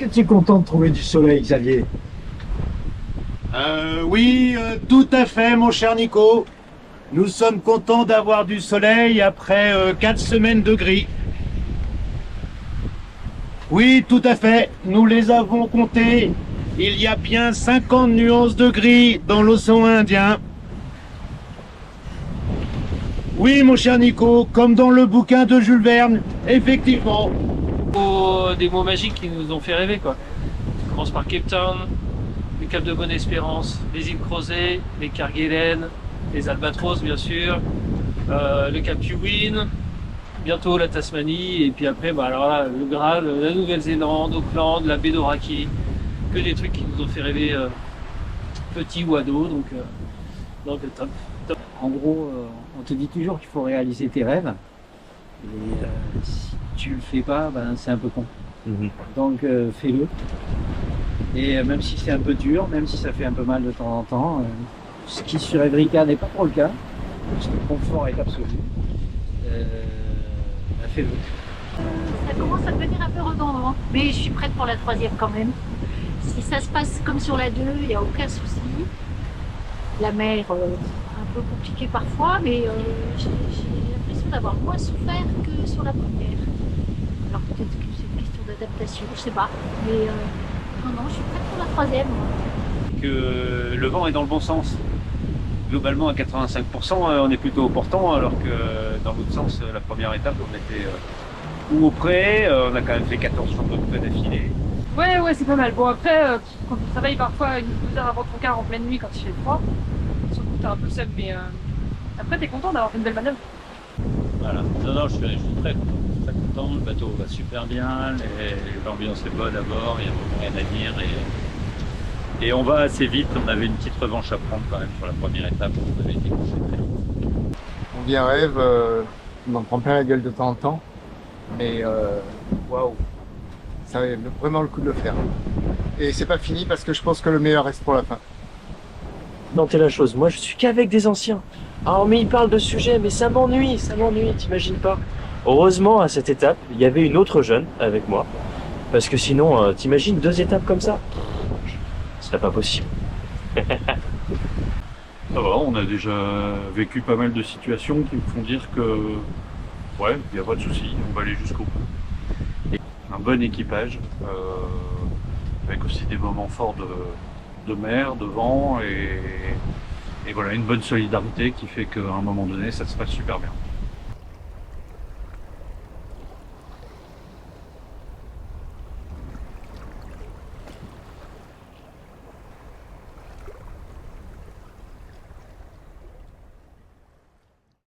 es-tu content de trouver du soleil, Xavier? Oui, tout à fait, mon cher Nico. Nous sommes contents d'avoir du soleil après 4 semaines de gris. Oui, tout à fait. Nous les avons comptés. Il y a bien 50 nuances de gris dans l'océan Indien. Oui, mon cher Nico, comme dans le bouquin de Jules Verne, effectivement. Des mots magiques qui nous ont fait rêver, quoi. On commence par Cape Town, le Cap de Bonne-Espérance, les îles Crozet, les Kerguelen, les Albatros bien sûr, le Cap Yuin, bientôt la Tasmanie, et puis après, bah, alors là, le Graal, la Nouvelle-Zélande, Auckland, la baie d'Oraki, que des trucs qui nous ont fait rêver petits ou ados, donc top. En gros, on te dit toujours qu'il faut réaliser tes rêves. Et si tu le fais pas, ben, c'est un peu con. Donc fais-le. Et même si c'est un peu dur, même si ça fait un peu mal de temps en temps, ce qui sur Evrika n'est pas trop le cas, parce que le confort est absolu, ben, fais-le. Ça commence à devenir un peu redondant, mais je suis prête pour la troisième quand même. Si ça se passe comme sur la 2, il n'y a aucun souci. La mer, un peu compliquée parfois, mais j'ai l'impression d'avoir moins souffert que sur la première. Alors peut-être que c'est une question d'adaptation, je sais pas. Mais non, je suis prête pour la troisième. Que le vent est dans le bon sens. Globalement, à 85%, on est plutôt au portant, alors que dans l'autre sens, la première étape, on était ou au près, on a quand même fait 14 jours de près d'affilée. Ouais, c'est pas mal. Bon, après, quand tu travailles parfois une heure avant ton quart en pleine nuit quand il fait froid, surtout t'as un peu le seum, mais après, t'es content d'avoir fait une belle manœuvre. Voilà. Non, je suis très content. Le bateau va super bien, l'ambiance est bonne à bord, il n'y a vraiment rien à dire. Et on va assez vite. On avait une petite revanche à prendre quand même sur la première étape. On avait été couché très vite. On vit un rêve, on en prend plein la gueule de temps en temps, mais waouh, ça vaut vraiment le coup de le faire. Et c'est pas fini parce que je pense que le meilleur reste pour la fin. Non, t'es la chose. Moi, je suis qu'avec des anciens. Ah, mais ils parlent de sujets, mais ça m'ennuie, t'imagines pas. Heureusement, à cette étape, il y avait une autre jeune avec moi. Parce que sinon, t'imagines 2 étapes comme ça? Ce serait pas possible. Ça va, on a déjà vécu pas mal de situations qui me font dire que, ouais, il n'y a pas de souci, on va aller jusqu'au bout. Et un bon équipage, avec aussi des moments forts de mer, de vent, et voilà, une bonne solidarité qui fait qu'à un moment donné, ça se passe super bien.